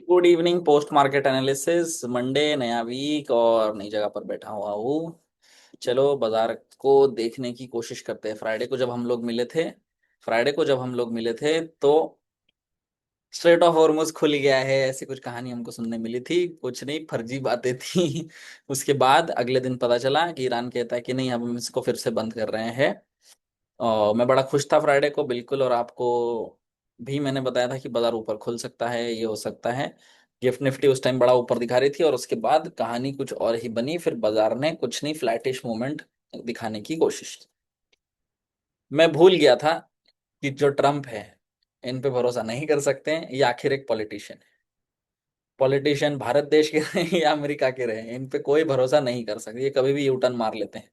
Good evening. Post market analysis Monday, नया week और नई जगह पर बैठा हुआ हूँ। चलो बाजार को देखने की कोशिश करते हैं। फ्राइडे को जब हम लोग मिले थे तो स्ट्रेट ऑफ हॉर्मुज खुल गया है, ऐसी कुछ कहानी हमको सुनने मिली थी। कुछ नहीं, फर्जी बातें थी। उसके बाद अगले दिन पता चला कि ईरान कहता है कि नहीं, अब हम इसको फिर से बंद कर रहे हैं। और मैं बड़ा खुश था फ्राइडे को, बिल्कुल। और आपको भी मैंने बताया था कि बाजार ऊपर खुल सकता है, ये हो सकता है। गिफ्ट निफ्टी उस टाइम बड़ा ऊपर दिखा रही थी और उसके बाद कहानी कुछ और ही बनी। फिर बाजार ने कुछ नहीं, फ्लैटिश मूवमेंट दिखाने की कोशिश की। मैं भूल गया था कि जो ट्रम्प है, इन पे भरोसा नहीं कर सकते हैं। ये आखिर एक पॉलिटिशियन है। पॉलिटिशियन भारत देश के रहे या अमेरिका के रहे, इन पे कोई भरोसा नहीं कर सकते। ये कभी भी यू टर्न मार लेते हैं।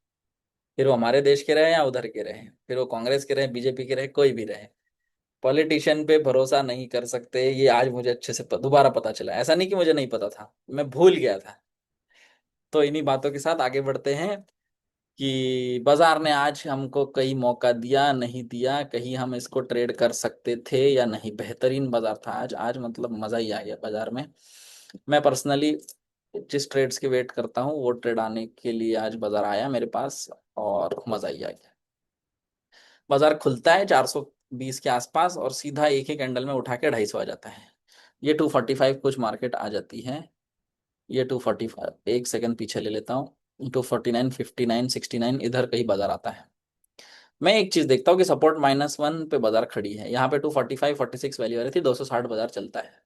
फिर वो हमारे देश के रहे या उधर के रहे, फिर वो कांग्रेस के रहे, बीजेपी के रहे, कोई भी रहे, पॉलिटिशियन पे भरोसा नहीं कर सकते। ये आज मुझे अच्छे से दोबारा पता चला। ऐसा नहीं कि मुझे नहीं पता था, मैं भूल गया था। तो इन्हीं बातों के साथ आगे बढ़ते हैं कि बाजार ने आज हमको कई मौका दिया, नहीं दिया, कहीं हम इसको ट्रेड कर सकते थे या नहीं। बेहतरीन बाजार था आज। आज मतलब मजा ही आ गया बाजार में। मैं पर्सनली जिस ट्रेड्स की वेट करता हूँ वो ट्रेड आने के लिए आज बाजार आया मेरे पास, और मजा ही आ गया। बाजार खुलता है 420 के आसपास और सीधा एक ही कैंडल में उठा के 250 आ जाता है। ये 245 कुछ मार्केट आ जाती है। ये 245, एक सेकंड पीछे ले लेता हूँ। 249, 59, 69 इधर कहीं बाजार आता है। मैं एक चीज देखता हूँ कि सपोर्ट -1 पे बाजार खड़ी है। यहाँ पे 245, 46 वैल्यू आ रही थी, 260 बाजार चलता है।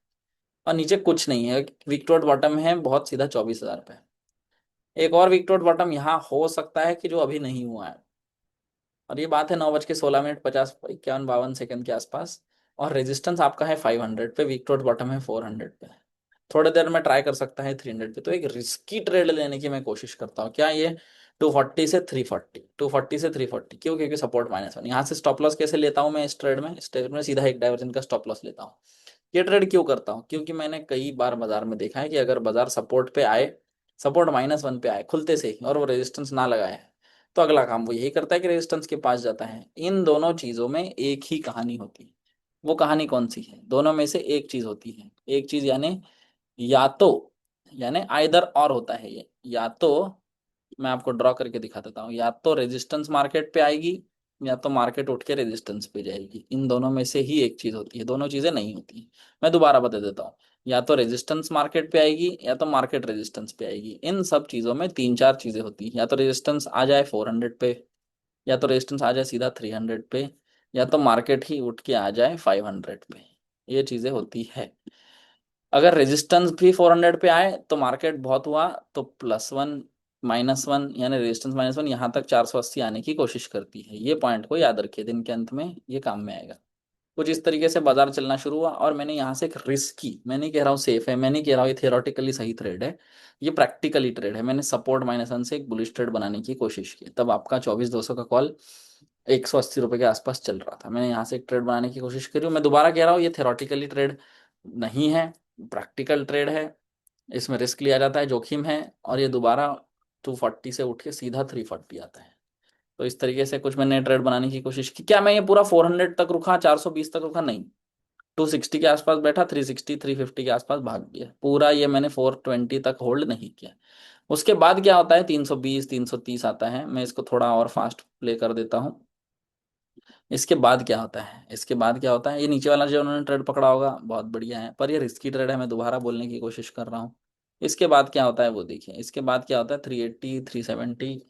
और नीचे कुछ नहीं है, विक्टोर बॉटम है बहुत सीधा 24,000 पे। एक और विक्टोर बॉटम यहाँ हो सकता है कि जो अभी नहीं हुआ है। और ये बात है 9:16 50 51 52 सेकंड के आसपास। और रेजिस्टेंस आपका है 500 पे, वीक बॉटम है 400 पे। थोड़ी देर में ट्राई कर सकता है 300 पे। तो एक रिस्की ट्रेड लेने की मैं कोशिश करता हूँ। क्या ये 240 से 340 क्यों? क्योंकि सपोर्ट -1 यहाँ से स्टॉप लॉस कैसे लेता हूँ मैं इस ट्रेड में सीधा एक डाइवर्जन का स्टॉप लॉस लेता हूँ। ये ट्रेड क्यों करता हूँ? क्योंकि मैंने कई बार बाजार में देखा है कि अगर बाजार सपोर्ट पे आए, सपोर्ट -1 पे आए खुलते से ही, और वो रेजिस्टेंस ना लगाए, तो अगला काम वो यही करता है कि रेजिस्टेंस के पास जाता है। इन दोनों चीजों में एक ही कहानी होती है। वो कहानी कौन सी है? दोनों में से एक चीज होती है। एक चीज यानी या तो, यानी आइदर और होता है ये। या तो मैं आपको ड्रॉ करके दिखा देता हूँ, या तो रेजिस्टेंस मार्केट पे आएगी या तो मार्केट उठ के रेजिस्टेंस पे जाएगी। इन दोनों में से ही एक चीज होती है, दोनों चीजें नहीं होती हैं। मैं दोबारा बता देता हूँ, या तो रेजिस्टेंस मार्केट पे आएगी या तो मार्केट रेजिस्टेंस पे आएगी। इन सब चीजों में तीन चार चीजें होती हैं। या तो रेजिस्टेंस आ जाए 400 पे, या तो रेजिस्टेंस आ जाए सीधा 300 पे, या तो मार्केट ही उठ के आ जाए 500 पे। ये चीजें होती है। अगर रेजिस्टेंस भी 400 पे आए तो मार्केट बहुत हुआ, तो +1 -1 यानी रेजिस्टेंस -1 यहाँ तक 480 आने की कोशिश करती है। ये पॉइंट को याद रखिए, दिन के अंत में ये काम में आएगा। कुछ इस तरीके से बाजार चलना शुरू हुआ और मैंने यहाँ से एक रिस्की, मैं नहीं कह रहा हूँ सेफ है, मैं नहीं कह रहा हूँ ये थियोरटिकली सही ट्रेड है, ये प्रैक्टिकली ट्रेड है। मैंने सपोर्ट -1 से एक बुलिश ट्रेड बनाने की कोशिश की। तब आपका 24,200 का कॉल 180 रुपये के आसपास चल रहा था। मैंने यहाँ से एक ट्रेड बनाने की कोशिश करी हूँ। मैं दोबारा कह रहा हूँ, ये थियोरटिकली ट्रेड नहीं है, प्रैक्टिकल ट्रेड है। इसमें रिस्क लिया जाता है, जोखिम है। और ये दोबारा 240 से उठ के सीधा 340 आता है। तो इस तरीके से कुछ मैंने ट्रेड बनाने की कोशिश की। क्या मैं ये पूरा 400 तक रुका, 420 तक रुका? नहीं। 260 के आसपास बैठा, 360 350 के आसपास भाग गया पूरा। ये मैंने 420 तक होल्ड नहीं किया। उसके बाद क्या होता है? 320 330 आता है। मैं इसको थोड़ा और फास्ट प्ले कर देता हूँ। इसके बाद क्या होता है? इसके बाद क्या होता है? ये नीचे वाला जो उन्होंने ट्रेड पकड़ा होगा बहुत बढ़िया है, पर ये रिस्की ट्रेड है। मैं दोबारा बोलने की कोशिश कर रहा हूँ। इसके बाद क्या होता है वो देखिए। इसके बाद क्या होता है? 380 370,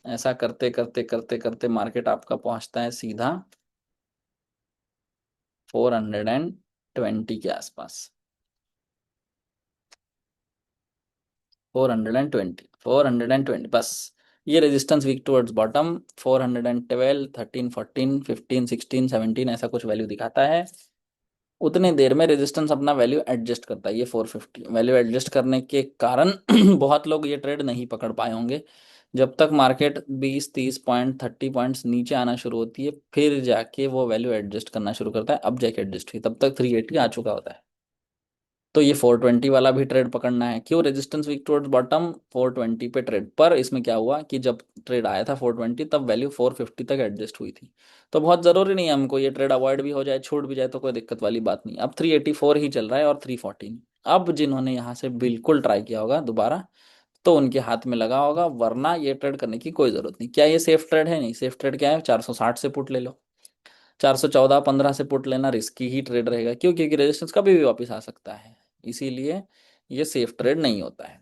ऐसा करते करते करते करते मार्केट आपका पहुंचता है सीधा 420 के आसपास। 420 बस। ये रेजिस्टेंस वीक टुवर्ड्स बॉटम 412, 13 14 15 16 17 ऐसा कुछ वैल्यू दिखाता है। उतने देर में रेजिस्टेंस अपना वैल्यू एडजस्ट करता है। ये 450 वैल्यू एडजस्ट करने के कारण बहुत लोग ये ट्रेड नहीं पकड़ पाए होंगे। जब तक मार्केट 20 30 पॉइंट 30 पॉइंट्स नीचे आना शुरू होती है, फिर जाके वो वैल्यू एडजस्ट करना शुरू करता है। अब जाके एडजस्ट हुई, तब तक 380 आ चुका होता है। तो ये 420 वाला भी ट्रेड पकड़ना है। क्यों? रेजिस्टेंस वीक टुवर्ड्स बॉटम 420 पे ट्रेड, पर इसमें क्या हुआ कि जब ट्रेड आया था 420 तब वैल्यू 450 तक एडजस्ट हुई थी। तो बहुत ज़रूरी नहीं है हमको ये ट्रेड अवॉइड भी हो जाए, छूट भी जाए तो कोई दिक्कत वाली बात नहीं। अब 384 ही चल रहा है और 314। अब जिन्होंने यहाँ से बिल्कुल ट्राई किया होगा दोबारा, तो उनके हाथ में लगा होगा, वरना ये ट्रेड करने की कोई ज़रूरत नहीं। क्या ये सेफ ट्रेड है? नहीं। सेफ ट्रेड क्या है? 460 से पुट ले लो। 414-15 से पुट लेना रिस्की ही ट्रेड रहेगा। क्यों? क्योंकि रेजिस्टेंस कभी भी वापस आ सकता है, इसीलिए ये सेफ ट्रेड नहीं होता है।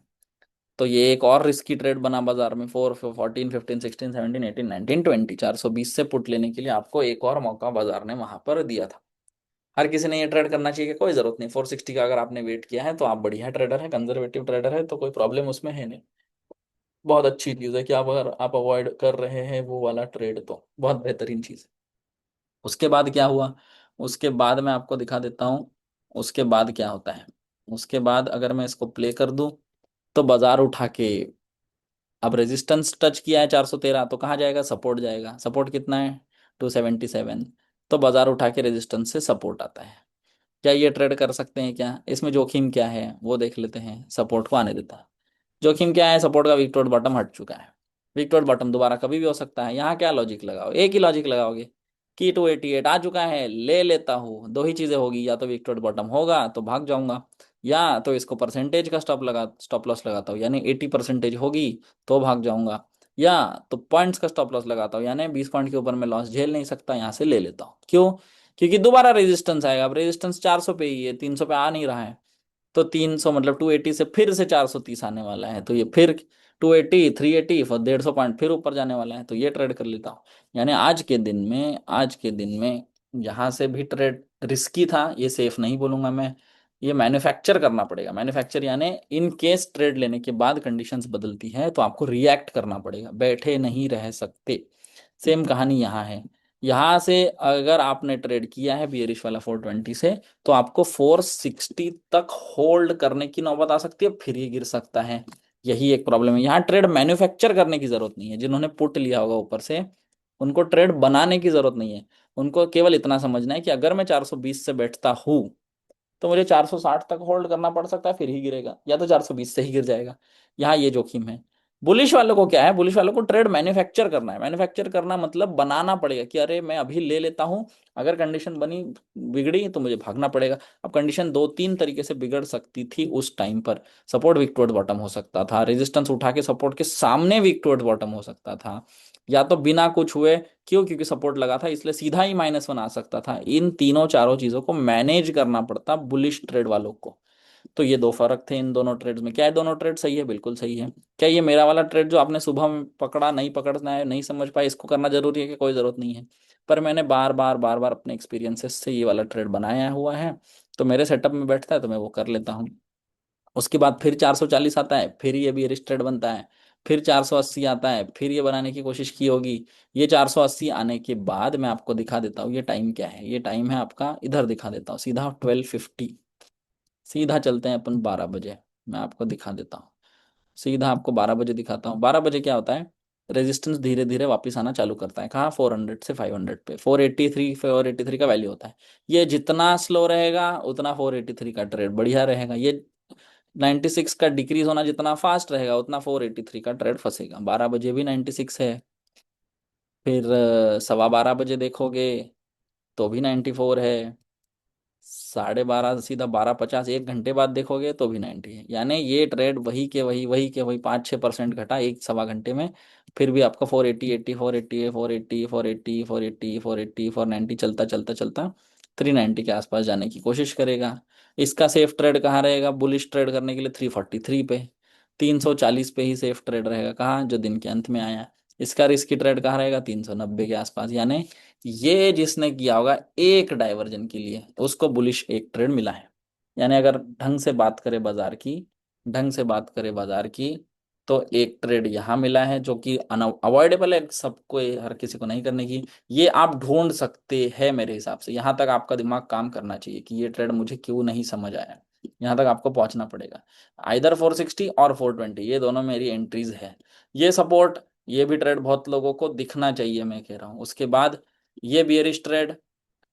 तो ये एक और रिस्की ट्रेड बना बाजार में। 4 14 15 16 17 18 19 20, 420 से पुट लेने के लिए आपको एक और मौका बाजार ने वहां पर दिया था। हर किसी ने ये ट्रेड करना चाहिए, कोई जरूरत नहीं। 460 का अगर आपने वेट किया है तो आप बढ़िया ट्रेडर है, कंजर्वेटिव ट्रेडर है, तो कोई प्रॉब्लम उसमें है नहीं। बहुत अच्छी चीज़ है कि आप, अगर आप अवॉइड कर रहे हैं वो वाला ट्रेड, तो बहुत बेहतरीन चीज़ है। उसके बाद क्या हुआ? उसके बाद मैं आपको दिखा देता हूँ। उसके बाद क्या होता है? उसके बाद अगर मैं इसको प्ले कर दूं, तो बाजार उठा के, अब रेजिस्टेंस टच किया है 413, तो कहाँ जाएगा? सपोर्ट जाएगा। सपोर्ट कितना है? 277। तो बाजार उठा के रेजिस्टेंस से सपोर्ट आता है। क्या ये ट्रेड कर सकते हैं? क्या इसमें जोखिम क्या है वो देख लेते हैं। सपोर्ट को आने देता है। जोखिम क्या है? सपोर्ट का वीक टोड बॉटम हट चुका है। वीक टोड बॉटम दोबारा कभी भी हो सकता है। यहाँ क्या लॉजिक लगाओ? एक ही लॉजिक लगाओगे कि 288 आ चुका है, ले लेता हूँ। दो ही चीजें होगी, या तो वीक टोड बॉटम होगा तो भाग जाऊंगा, या तो इसको परसेंटेज का स्टॉप लॉस लगाता हूँ, यानी 80% होगी तो भाग जाऊंगा, या तो पॉइंट्स का स्टॉप लॉस लगाता हूँ, यानी 20 पॉइंट के ऊपर मैं लॉस झेल नहीं सकता, यहाँ से ले लेता हूँ। क्यों? क्योंकि दोबारा रेजिस्टेंस आएगा। अब रेजिस्टेंस 400 पे ही है, 300 पे आ नहीं रहा है। तो 300 मतलब 280 से फिर से 430 आने वाला है, तो ये फिर 280 380 फिर 150 पॉइंट फिर ऊपर जाने वाला है, तो ये ट्रेड कर लेता हूँ। यानी आज के दिन में यहाँ से भी ट्रेड रिस्की था, ये सेफ नहीं बोलूंगा मैं। ये मैन्युफैक्चर करना पड़ेगा। मैन्युफैक्चर यानी इन केस ट्रेड लेने के बाद कंडीशंस बदलती है तो आपको रिएक्ट करना पड़ेगा, बैठे नहीं रह सकते। सेम कहानी यहाँ है। यहाँ से अगर आपने ट्रेड किया है बियरिश वाला 420 से, तो आपको 460 तक होल्ड करने की नौबत आ सकती है, फिर ही गिर सकता है। यही एक प्रॉब्लम है। यहाँ ट्रेड मैन्युफैक्चर करने की जरूरत नहीं है। जिन्होंने पुट लिया होगा ऊपर से, उनको ट्रेड बनाने की जरूरत नहीं है। उनको केवल इतना समझना है कि अगर मैं 420 से बैठता हूँ, तो मुझे 460 तक होल्ड करना पड़ सकता है, फिर ही गिरेगा, या तो 420 से ही गिर जाएगा। यहाँ ये जोखिम है। बुलिश वालों को क्या है? बुलिश वालों को ट्रेड मैन्युफैक्चर करना है। मैन्युफैक्चर करना मतलब बनाना पड़ेगा कि अरे मैं अभी ले लेता हूँ, अगर कंडीशन बनी बिगड़ी तो मुझे भागना पड़ेगा। अब कंडीशन दो तीन तरीके से बिगड़ सकती थी उस टाइम पर। सपोर्ट वीक टुवर्ड्स बॉटम हो सकता था, रेजिस्टेंस उठा के सपोर्ट के सामने वीक टुवर्ड्स बॉटम हो सकता था, या तो बिना कुछ हुए, क्यों? क्योंकि सपोर्ट लगा था इसलिए सीधा ही माइनस वन आ सकता था। इन तीनों चारों चीजों को मैनेज करना पड़ता बुलिश ट्रेड वालों को। तो ये दो फर्क थे इन दोनों ट्रेड्स में। क्या है? दोनों ट्रेड सही है? बिल्कुल सही है। क्या ये मेरा वाला ट्रेड जो आपने सुबह में पकड़ा, नहीं पकड़ना है, नहीं समझ पाए, इसको करना जरूरी है? कि कोई जरूरत नहीं है। पर मैंने बार बार अपने एक्सपीरियंसेस से ये वाला ट्रेड बनाया हुआ है, तो मेरे सेटअप में बैठता है तो मैं वो कर लेता हूँ। उसके बाद फिर 440 आता है, फिर ये भी रिस्ट्रेड बनता है। फिर 480 आता है, फिर ये बनाने की कोशिश की होगी। ये 480 आने के बाद मैं आपको दिखा देता हूँ ये टाइम क्या है। ये टाइम है आपका, इधर दिखा देता हूँ सीधा 12:50। सीधा चलते हैं अपन 12 बजे, मैं आपको दिखा देता हूँ। सीधा आपको 12 बजे दिखाता हूँ। 12 बजे क्या होता है? रेजिस्टेंस धीरे धीरे वापस आना चालू करता है। कहाँ? 400 से 500 पे। 483 का वैल्यू होता है। ये जितना स्लो रहेगा उतना 483 का ट्रेड बढ़िया रहेगा। ये 96 का डिक्रीज होना जितना फास्ट रहेगा उतना 483 का ट्रेड फंसेगा। 12 बजे भी 96 है। फिर 12:15 बजे देखोगे तो भी 94 है। 12:30 सीधा 12:50 1 घंटे बाद देखोगे तो भी 90 है। यानी ये ट्रेड वही के वही 5-6% घटा एक सवा घंटे में। फिर भी आपका 480 80 480 480 480 480 480 490 चलता चलता चलता 390 के आसपास जाने की कोशिश करेगा। इसका सेफ ट्रेड कहाँ रहेगा? बुलिश ट्रेड करने के लिए 343 पे, 340 पे ही सेफ ट्रेड रहेगा। कहाँ? जो दिन के अंत में आया। इसका रिस्की ट्रेड कहाँ रहेगा? 390 के आसपास। यानी ये जिसने किया होगा एक डाइवर्जन के लिए, उसको बुलिश एक ट्रेड मिला है। यानी अगर ढंग से बात करें बाजार की, तो एक ट्रेड यहाँ मिला है जो कि अवॉइडेबल है, सबको, हर किसी को नहीं करने की। ये आप ढूंढ सकते हैं मेरे हिसाब से। यहाँ तक आपका दिमाग काम करना चाहिए कि ये ट्रेड मुझे क्यों नहीं समझ आया। यहाँ तक आपको पहुंचना पड़ेगा। आइदर 460 और 420 ये दोनों मेरी एंट्रीज है। ये सपोर्ट, ये भी ट्रेड बहुत लोगों को दिखना चाहिए, मैं कह रहा हूँ। उसके बाद ये बियरिश ट्रेड,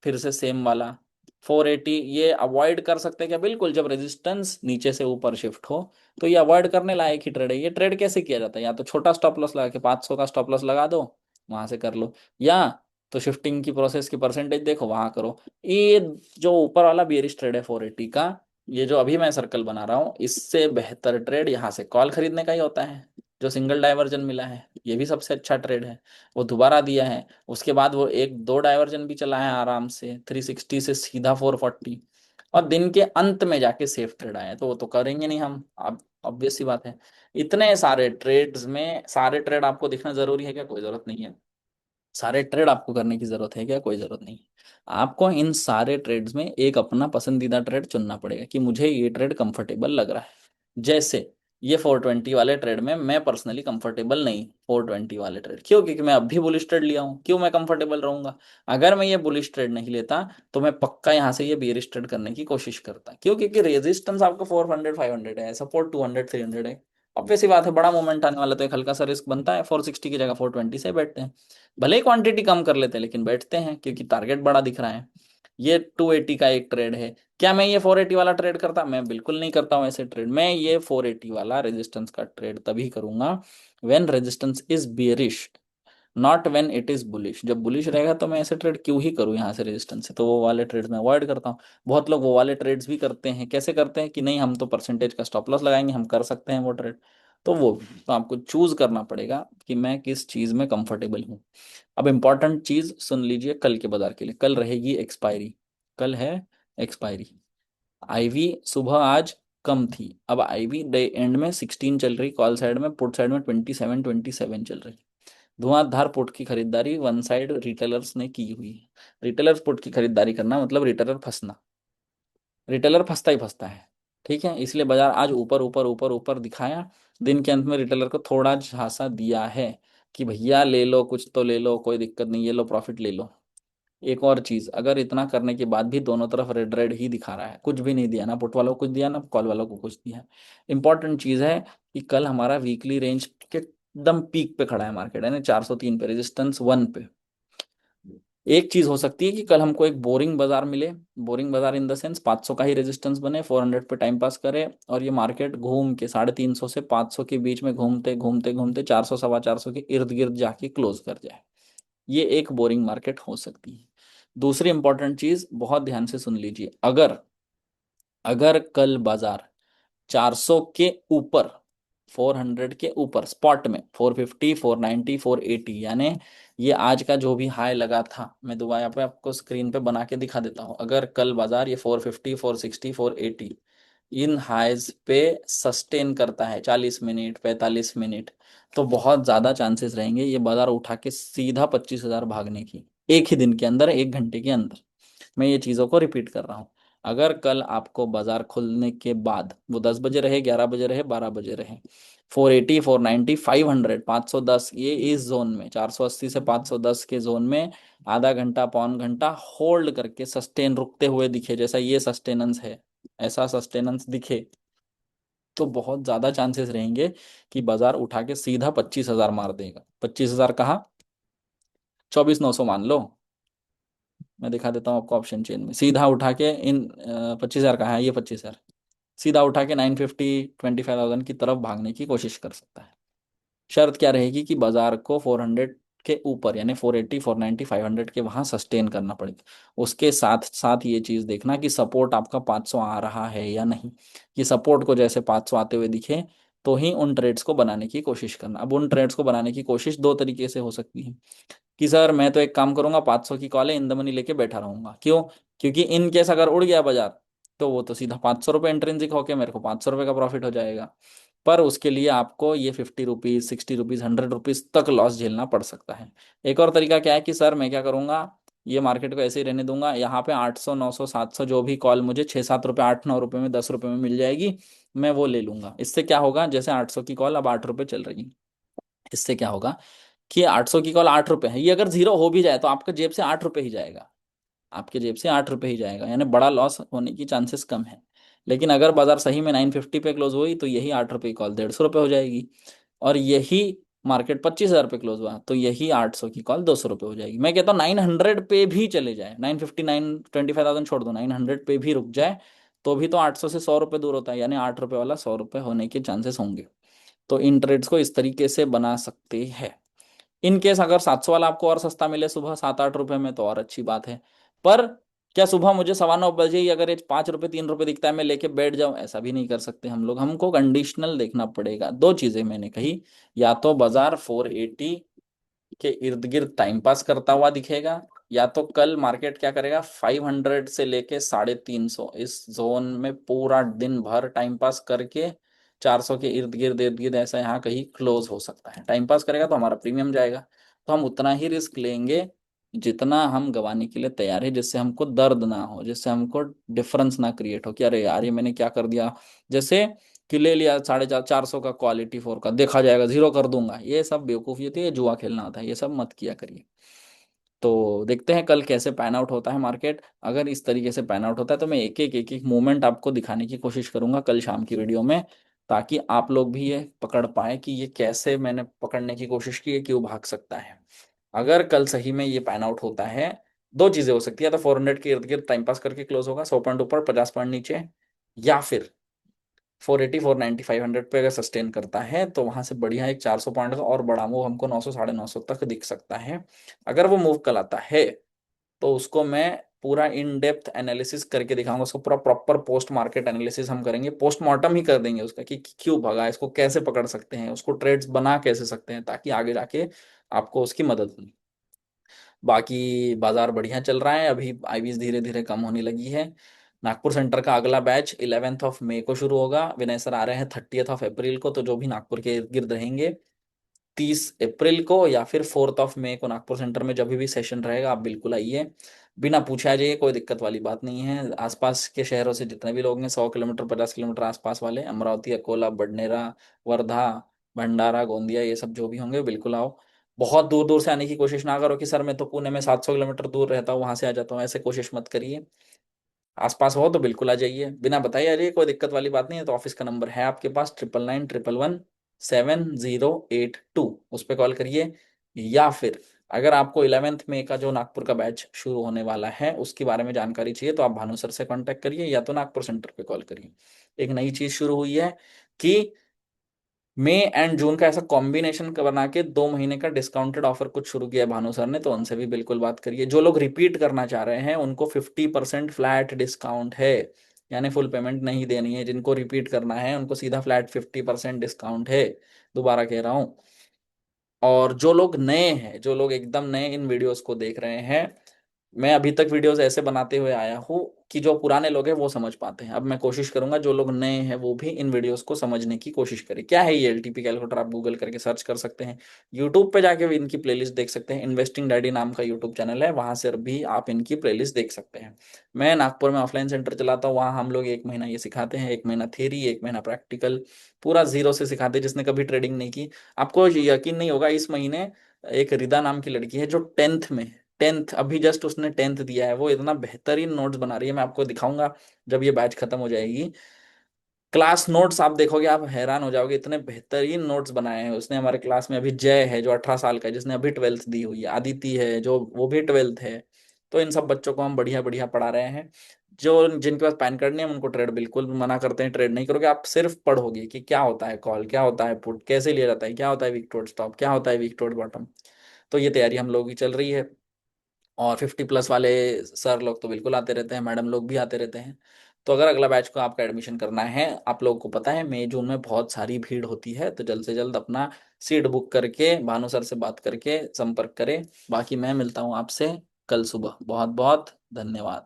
फिर से सेम वाला 480 ये अवॉइड कर सकते हैं क्या? बिल्कुल, जब रेजिस्टेंस नीचे से ऊपर शिफ्ट हो तो ये अवॉइड करने लायक ही ट्रेड है। ये ट्रेड कैसे किया जाता है? या तो छोटा स्टॉप लॉस लगा के 500 का स्टॉप लॉस लगा दो, वहां से कर लो, या तो शिफ्टिंग की प्रोसेस की परसेंटेज देखो, वहां करो। ये जो ऊपर वाला बियरिश ट्रेड है 480 का, ये जो अभी मैं सर्कल बना रहा हूँ, इससे बेहतर ट्रेड यहाँ से कॉल खरीदने का ही होता है। जो सिंगल डाइवर्जन मिला है ये भी सबसे अच्छा ट्रेड है, वो दोबारा दिया है, उसके बाद वो एक दो डाइवर्जन भी चला है आराम से 360 से सीधा 440, और दिन के अंत में जाके सेफ ट्रेड आया है, तो वो तो करेंगे नहीं हम, अब ऑब्वियस सी बात है। इतने सारे ट्रेड्स में सारे ट्रेड आपको दिखना जरूरी है क्या? कोई जरूरत नहीं है। सारे ट्रेड आपको करने की जरूरत है क्या? कोई जरूरत नहीं है। आपको इन सारे ट्रेड्स में एक अपना पसंदीदा ट्रेड चुनना पड़ेगा कि मुझे ये ट्रेड कंफर्टेबल लग रहा है। जैसे ये 420 वाले ट्रेड में मैं पर्सनली कंफर्टेबल नहीं, 420 वाले ट्रेड क्यों? क्योंकि मैं अब भी बुलिश ट्रेड लिया हूँ, क्यों मैं कंफर्टेबल रहूंगा? अगर मैं ये बुलिश ट्रेड नहीं लेता तो मैं पक्का यहाँ से ये बेरिश ट्रेड करने की कोशिश करता। क्यों? क्योंकि रेजिस्टेंस आपको 400 500 है, सपोर्ट 200 300 है। ऑब्वियस सी बात है, बड़ा मोमेंट आने वाला तो एक हल्का सा रिस्क बनता है, 460 की जगह 420 से बैठते हैं। भले ही क्वांटिटी कम कर लेते हैं लेकिन बैठते हैं क्योंकि टारगेट बड़ा दिख रहा है। ये 280 का एक ट्रेड है, क्या मैं ये 480 वाला ट्रेड करता? मैं बिल्कुल नहीं करता हूँ ऐसे ट्रेड। मैं ये 480 वाला रेजिस्टेंस का ट्रेड तभी करूंगा when resistance is bearish, not when it is bullish. जब बुलिश रहेगा तो मैं ऐसे ट्रेड क्यों ही करूँ यहाँ से रेजिस्टेंस से, तो वो वाले ट्रेड्स मैं अवॉइड करता हूँ। बहुत लोग वो वाले ट्रेड्स भी करते हैं, कैसे करते हैं कि नहीं हम तो परसेंटेज का स्टॉप लॉस लगाएंगे, हम कर सकते हैं वो ट्रेड। तो वो तो आपको चूज करना पड़ेगा कि मैं किस चीज में कंफर्टेबल हूँ। अब इंपॉर्टेंट चीज सुन लीजिए कल के बाजार के लिए, कल रहेगी एक्सपायरी, कल है एक्सपायरी। आईवी सुबह आज कम थी, अब आईवी डे एंड में 16 चल रही, कॉल साइड में, पुट साइड में 27 चल रही। धुआंधार पुट की खरीदारी वन साइड रिटेलर्स ने की हुई है। रिटेलर्स पुट की खरीदारी करना मतलब रिटेलर फंसना, रिटेलर फंसता ही फंसता है। ठीक है, इसलिए बाजार आज ऊपर ऊपर ऊपर ऊपर दिखाया, दिन के अंत में रिटेलर को थोड़ा झांसा दिया है कि भैया ले लो, कुछ तो ले लो, कोई दिक्कत नहीं, ये लो प्रॉफिट ले लो। एक और चीज, अगर इतना करने के बाद भी दोनों तरफ रेड रेड ही दिखा रहा है, कुछ भी नहीं दिया, ना पुट वालों को कुछ दिया ना कॉल वालों को कुछ दिया, इंपॉर्टेंट चीज है कि कल हमारा वीकली रेंज के एकदम पीक पे खड़ा है मार्केट, है ना, 403 पे, रेजिस्टेंस 1 पे। एक चीज हो सकती है कि कल हमको एक बोरिंग बाजार मिले, बोरिंग बाजार इन द सेंस 500 का ही रेजिस्टेंस बने, 400 पे टाइम पास करे, और ये मार्केट घूम के 350 से 500 के बीच में घूमते घूमते घूमते 400 सवा 400 के इर्द गिर्द जाके क्लोज कर जाए। ये एक बोरिंग मार्केट हो सकती है। दूसरी इंपॉर्टेंट चीज बहुत ध्यान से सुन लीजिए, अगर अगर कल बाजार 400 के ऊपर, 400 के ऊपर स्पॉट में 450 490 480, यानी ये आज का जो भी हाई लगा था, मैं दोबारा यहाँ पे आपको स्क्रीन पे बना के दिखा देता हूँ, अगर कल बाजार ये 450 460 480 इन हाइज पे सस्टेन करता है 40 मिनट 45 मिनट, तो बहुत ज्यादा चांसेस रहेंगे ये बाजार उठा के सीधा 25,000 भागने की, एक ही दिन के अंदर, एक घंटे के अंदर। मैं ये चीज़ों को रिपीट कर रहा हूँ। अगर कल आपको बाजार खुलने के बाद, वो 10 बजे रहे, 11 बजे रहे, 12 बजे रहे, 480 490 500 510 ये इस जोन में, 480 से 510 के जोन में आधा घंटा पौन घंटा होल्ड करके सस्टेन रुकते हुए दिखे, जैसा ये सस्टेनेंस है, ऐसा सस्टेनेंस दिखे, तो बहुत ज्यादा चांसेस रहेंगे कि बाजार उठा के सीधा 25,000 मार देगा। 25,000 कहा, 24,900 मान लो, मैं दिखा देता हूँ आपको ऑप्शन चेन में, सीधा उठा के इन 25,000 का है ये 25,000, सीधा उठा के 950 25,000 की तरफ भागने की कोशिश कर सकता है। शर्त क्या रहेगी कि बाजार को 400 के ऊपर, यानी 480 490 500 के वहां सस्टेन करना पड़ेगा। उसके साथ साथ ये चीज देखना कि सपोर्ट आपका 500 आ रहा है या नहीं, कि सपोर्ट को जैसे 500 आते हुए दिखे तो ही उन ट्रेड्स को बनाने की कोशिश करना। अब उन ट्रेड्स को बनाने की कोशिश दो तरीके से हो सकती है कि सर मैं तो एक काम करूंगा, 500 की कॉल है, इन द मनी लेके बैठा रहूंगा। क्यों? क्योंकि इन केस अगर उड़ गया बाजार तो वो तो सीधा 500 रुपये इंट्रिंसिक होके मेरे को 500 रुपये का प्रॉफिट हो जाएगा। पर उसके लिए आपको ये 50 रुपीज 60 रुपीज 100 रुपीज तक लॉस झेलना पड़ सकता है। एक और तरीका क्या है कि सर मैं क्या करूंगा, ये मार्केट को ऐसे ही रहने दूंगा, यहाँ पे 800 900 700 जो भी कॉल मुझे 6 7 रुपये 8 9 रुपये में 10 रुपये में मिल जाएगी, मैं वो ले लूंगा। इससे क्या होगा, जैसे 800 की कॉल अब 8 रुपये चल रही है, इससे क्या होगा कि 800 की कॉल 8 रुपये है, ये अगर जीरो हो भी जाए तो आपके जेब से 8 रुपये ही जाएगा, आपके जेब से 8 रुपये ही जाएगा, यानी बड़ा लॉस होने की चांसेस कम है। लेकिन अगर बाजार सही में 950 पे क्लोज हुई तो यही 8 रुपये की कॉल 150 रुपये हो जाएगी, और यही मार्केट 25,000 पे क्लोज हुआ, तो यही 800 की कॉल 200 रुपये हो जाएगी। मैं कहता हूँ 900 पे भी चले जाए, 959, 25,000 छोड़ दो, 900 पे भी रुक जाए, तो भी तो 800 से 100 रुपये दूर होता है, यानी 8 रुपये वाला 100 रुपये होने के चांसेस होंगे। तो इन ट्रेड्स को इस तरीके से बना सकते हैं। इन केस अगर 700 वाला आपको और सस्ता मिले सुबह 7-8 रुपए में, तो और अच्छी बात है। पर क्या सुबह मुझे 9:15 ही अगर ये 5 रुपए 3 रुपए दिखता है मैं लेके बैठ जाऊं? ऐसा भी नहीं कर सकते हम लोग, हमको कंडीशनल देखना पड़ेगा। दो चीजें मैंने कही, या तो बाजार 480 के इर्द गिर्द टाइम पास करता हुआ दिखेगा, या तो कल मार्केट क्या करेगा, 500 से लेके 350 इस जोन में पूरा दिन भर टाइम पास करके 400 के इर्द गिर्द ऐसा यहाँ कहीं क्लोज हो सकता है। टाइम पास करेगा तो हमारा प्रीमियम जाएगा, तो हम उतना ही रिस्क लेंगे जितना हम गंवाने के लिए तैयार है, जिससे हमको दर्द ना हो, जिससे हमको डिफरेंस ना क्रिएट हो कि अरे यार ये मैंने क्या कर दिया। जैसे कि ले लिया 450 का क्वालिटी 4 का, देखा जाएगा जीरो कर दूंगा, ये सब बेवकूफ़ी होती है, जुआ खेलना होता है, ये सब मत किया करिए। तो देखते हैं कल कैसे पैन आउट होता है मार्केट। अगर इस तरीके से पैन आउट होता है तो मैं एक एक मूवमेंट आपको दिखाने की कोशिश करूंगा कल शाम की वीडियो में, ताकि आप लोग भी ये पकड़ पाए कि ये कैसे मैंने पकड़ने की कोशिश की है, क्यों भाग सकता है। अगर कल सही में ये पैन आउट होता है, दो चीजें हो सकती है, या तो 400 के इर्द गिर्द टाइम पास करके क्लोज होगा, 100 पॉइंट ऊपर 50 पॉइंट नीचे, या फिर 480 490 500 पे अगर सस्टेन करता है तो वहां से बढ़िया एक 400 पॉइंट का और बड़ा मूव हमको 900 950 तक दिख सकता है। अगर वो मूव कल आता है तो उसको मैं पूरा इन डेप्थ एनालिसिस करके दिखाऊंगा, उसको पूरा प्रॉपर पोस्ट मार्केट एनालिसिस हम करेंगे, पोस्टमार्टम ही कर देंगे उसका कि क्यों भगा, इसको कैसे पकड़ सकते हैं, उसको ट्रेड्स बना कैसे सकते हैं, ताकि आगे जाके आपको उसकी मदद मिले। बाकी बाजार बढ़िया चल रहा है, अभी आईवीज धीरे धीरे कम होने लगी है। नागपुर सेंटर का अगला बैच 11 मई को शुरू होगा, विनय सर आ रहे हैं 30 अप्रैल को, तो जो भी नागपुर के इर्द गिर्द रहेंगे 30 अप्रैल को या फिर 4 मई को नागपुर सेंटर में जब भी सेशन रहेगा आप बिल्कुल आइए, बिना पूछे आ जाइए, कोई दिक्कत वाली बात नहीं है। आसपास के शहरों से जितने भी लोग हैं 100 किलोमीटर 50 किलोमीटर आसपास वाले, अमरावती, अकोला, बडनेरा, वर्धा, भंडारा, गोंदिया, ये सब जो भी होंगे बिल्कुल आओ। बहुत दूर दूर से आने की कोशिश ना करो कि सर मैं तो पुणे में 700 किलोमीटर दूर रहता हूँ वहां से आ जाता हूँ, ऐसे कोशिश मत करिए। आसपास हो तो बिल्कुल आ जाइए, बिना बताइए आ जाइए, कोई दिक्कत वाली बात नहीं है। तो ऑफिस का नंबर है आपके पास 9991117082, उस पर कॉल करिए। या फिर अगर आपको 11 मई का जो नागपुर का बैच शुरू होने वाला है उसके बारे में जानकारी चाहिए तो आप भानु सर से कांटेक्ट करिए, या तो नागपुर सेंटर पे कॉल करिए। एक नई चीज शुरू हुई है कि मई एंड जून का ऐसा कॉम्बिनेशन का बना के 2 महीने का डिस्काउंटेड ऑफर कुछ शुरू किया है भानु सर ने, तो उनसे भी बिल्कुल बात करिए। जो लोग रिपीट करना चाह रहे हैं उनको 50% फ्लैट डिस्काउंट है, यानी फुल पेमेंट नहीं देनी है। जिनको रिपीट करना है उनको सीधा फ्लैट 50% डिस्काउंट है, दोबारा कह रहा हूँ। और जो लोग नए हैं, जो लोग एकदम नए इन वीडियोस को देख रहे हैं, मैं अभी तक वीडियोस ऐसे बनाते हुए आया हूँ कि जो पुराने लोग हैं वो समझ पाते हैं। अब मैं कोशिश करूंगा जो लोग नए हैं वो भी इन वीडियोस को समझने की कोशिश करें। क्या है ये एलटीपी कैलकुलेटर, आप गूगल करके सर्च कर सकते हैं, यूट्यूब पे जाके भी इनकी प्लेलिस्ट देख सकते हैं। इन्वेस्टिंग डैडी नाम का यूट्यूब चैनल है, वहां से भी आप इनकी प्लेलिस्ट देख सकते हैं। मैं नागपुर में ऑफलाइन सेंटर चलाता हूँ, वहाँ हम लोग 1 महीना ये सिखाते हैं, 1 महीना थ्योरी 1 महीना प्रैक्टिकल, पूरा जीरो से सिखाते हैं। जिसने कभी ट्रेडिंग नहीं की, आपको यकीन नहीं होगा, इस महीने एक रिदा नाम की लड़की है जो 10th में, 10th अभी जस्ट उसने 10th दिया है, वो इतना बेहतरीन नोट्स बना रही है, मैं आपको दिखाऊंगा जब ये बैच खत्म हो जाएगी। क्लास नोट्स आप देखोगे आप हैरान हो जाओगे, इतने बेहतरीन नोट्स बनाए हैं उसने। हमारे क्लास में अभी जय है जो 18 साल का है, जिसने अभी 12th दी हुई है, आदिति है जो वो भी 12th है। तो इन सब बच्चों को हम बढ़िया बढ़िया पढ़ा रहे हैं। जो जिनके पास पैन कार्ड नहीं है हम उनको ट्रेड बिल्कुल मना करते हैं, ट्रेड नहीं करोगे। आप सिर्फ पढ़ोगे कि क्या होता है कॉल, क्या होता है पुट, कैसे लिया जाता है, क्या होता है वीक टोड स्टॉप, क्या होता है वीक टोड बॉटम। तो ये तैयारी हम लोग की चल रही है। और 50+ वाले सर लोग तो बिल्कुल आते रहते हैं, मैडम लोग भी आते रहते हैं। तो अगर अगला बैच को आपका एडमिशन करना है, आप लोगों को पता है मई जून में बहुत सारी भीड़ होती है, तो जल्द से जल्द अपना सीट बुक करके भानु सर से बात करके संपर्क करें। बाकी मैं मिलता हूँ आपसे कल सुबह। बहुत बहुत धन्यवाद।